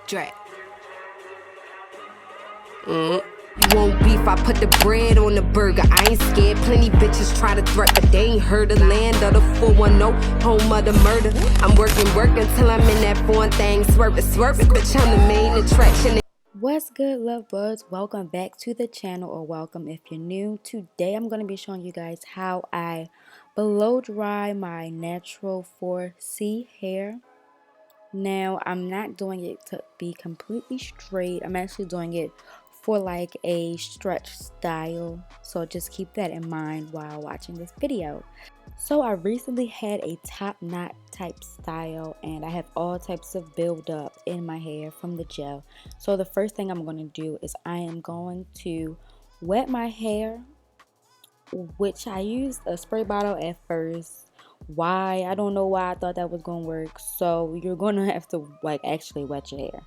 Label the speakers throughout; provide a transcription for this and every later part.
Speaker 1: Drake. You want beef, I put the bread on the burger. I ain't scared, plenty bitches try to threat, but they ain't heard the land of the 410, home of the murder. I'm working till I'm in that foreign thing, swerving, bitch, I'm the main attraction.
Speaker 2: What's good, love buds? Welcome back to the channel, or welcome if you're new. Today I'm going to be showing you guys how I blow dry my natural 4C hair. Now I'm not doing it to be completely straight. I'm actually doing it for like a stretch style, so just keep that in mind while watching this video. So I recently had a top knot type style, and I have all types of build up in my hair from the gel. So the first thing I'm going to do is I am going to wet my hair, which I used a spray bottle at first. Why? I don't know why I thought that was going to work. So you're going to have to like actually wet your hair.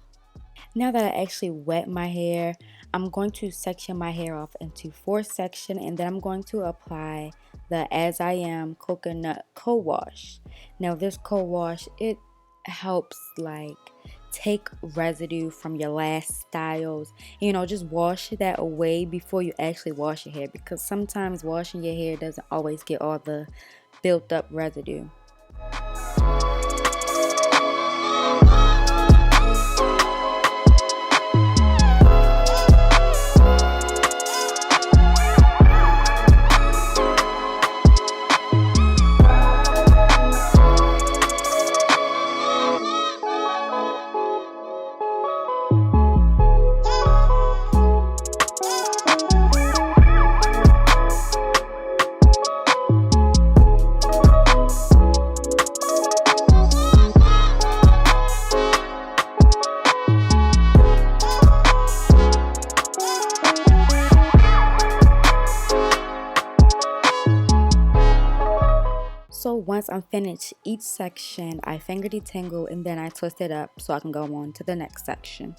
Speaker 2: Now that I actually wet my hair, I'm going to section my hair off into 4 sections, and then I'm going to apply the As I Am coconut co-wash. Now this co-wash, it helps like take residue from your last styles. You know, just wash that away before you actually wash your hair, because sometimes washing your hair doesn't always get all the built up residue. So once I'm finished each section, I finger detangle and then I twist it up so I can go on to the next section.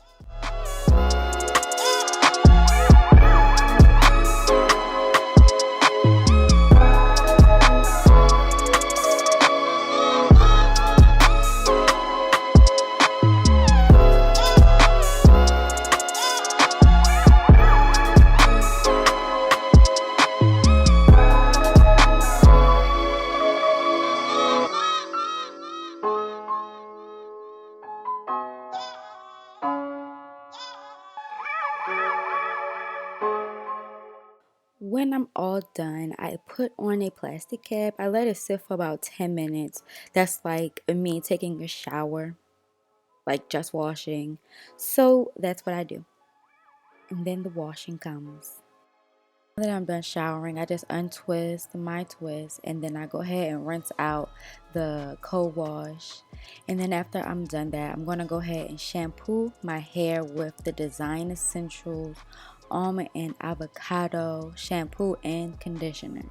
Speaker 2: When I'm all done, I put on a plastic cap. I let it sit for about 10 minutes. That's like me taking a shower, like just washing. So that's what I do. And then the washing comes. Now that I'm done showering, I just untwist my twist, and then I go ahead and rinse out the co-wash. And then after I'm done that, I'm going to go ahead and shampoo my hair with the Design Essentials Almond and Avocado shampoo and conditioner.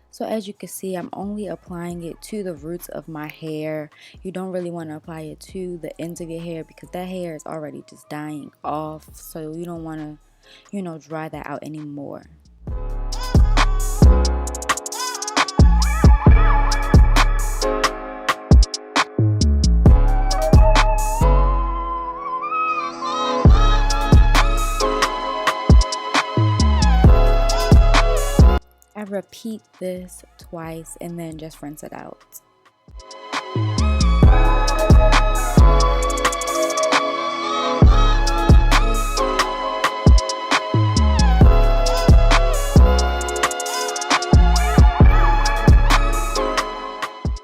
Speaker 2: So as you can see, I'm only applying it to the roots of my hair. You don't really want to apply it to the ends of your hair, because that hair is already just dying off. So you don't want to, you know, dry that out anymore. I repeat this twice and then just rinse it out.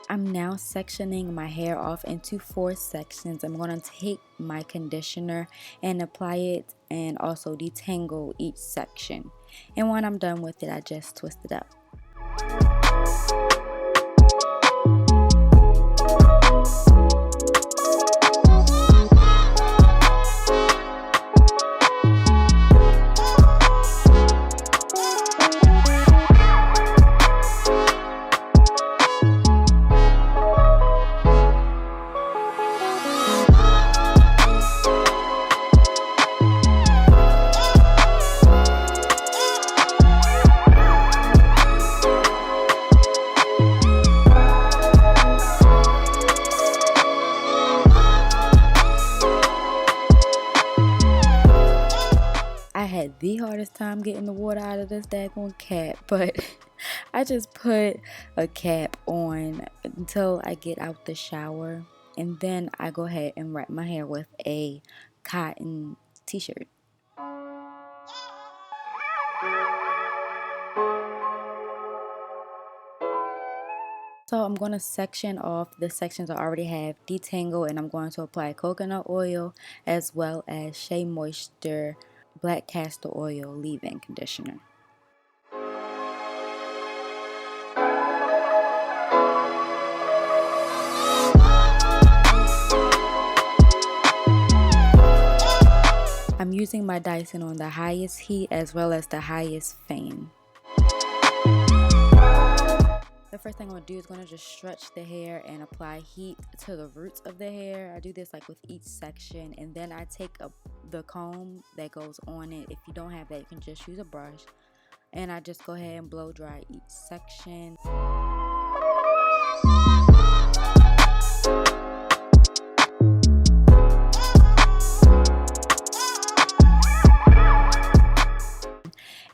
Speaker 2: I'm now sectioning my hair off into 4 sections. I'm going to take my conditioner and apply it, and also detangle each section. And when I'm done with it, I just twist it up. I'm getting the water out of this daggone cap, but I just put a cap on until I get out the shower, and then I go ahead and wrap my hair with a cotton t-shirt. So I'm going to section off the sections I already have detangled, and I'm going to apply coconut oil as well as Shea Moisture black castor oil leave-in conditioner. I'm using my Dyson on the highest heat as well as the highest fan. The first thing I'm going to do is going to just stretch the hair and apply heat to the roots of the hair. I do this like with each section, and then I take the comb that goes on it. If you don't have that, you can just use a brush, and I just go ahead and blow dry each section.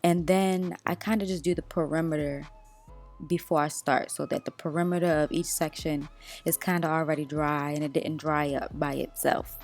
Speaker 2: And then I kind of just do the perimeter before I start, so that the perimeter of each section is kind of already dry and it didn't dry up by itself.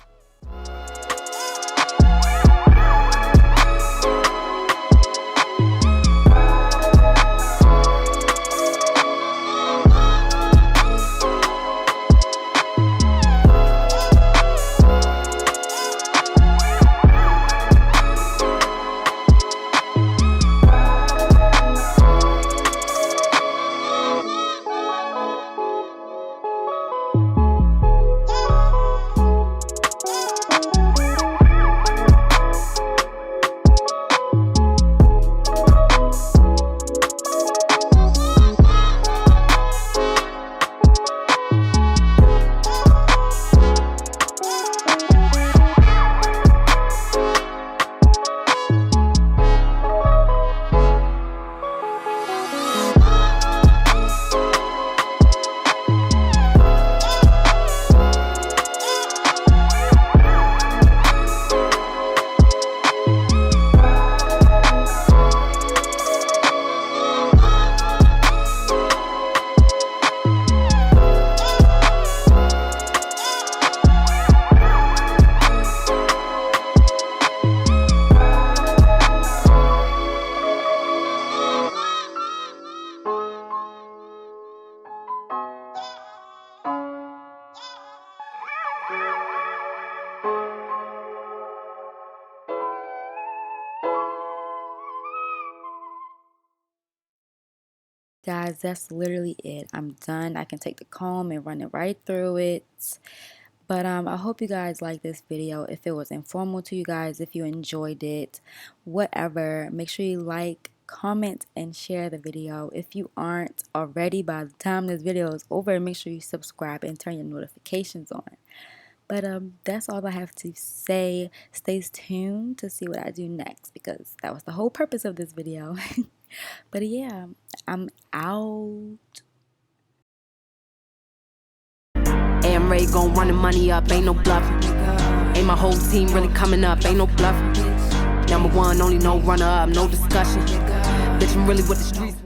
Speaker 2: Guys, that's literally it. I'm done. I can take the comb and run it right through it. But I hope you guys like this video. If it was informal to you guys, if you enjoyed it, whatever, make sure you like, comment, and share the video. If you aren't already, by the time this video is over, make sure you subscribe and turn your notifications on. But that's all I have to say. Stay tuned to see what I do next, because that was the whole purpose of this video. But yeah, I'm out.
Speaker 1: Hey, I'm ready, gon' run the money up, ain't no bluffing. Ain't my whole team really coming up, ain't no bluffing. Number one, only no runner up, no discussion. Bitch, I'm really with the streets.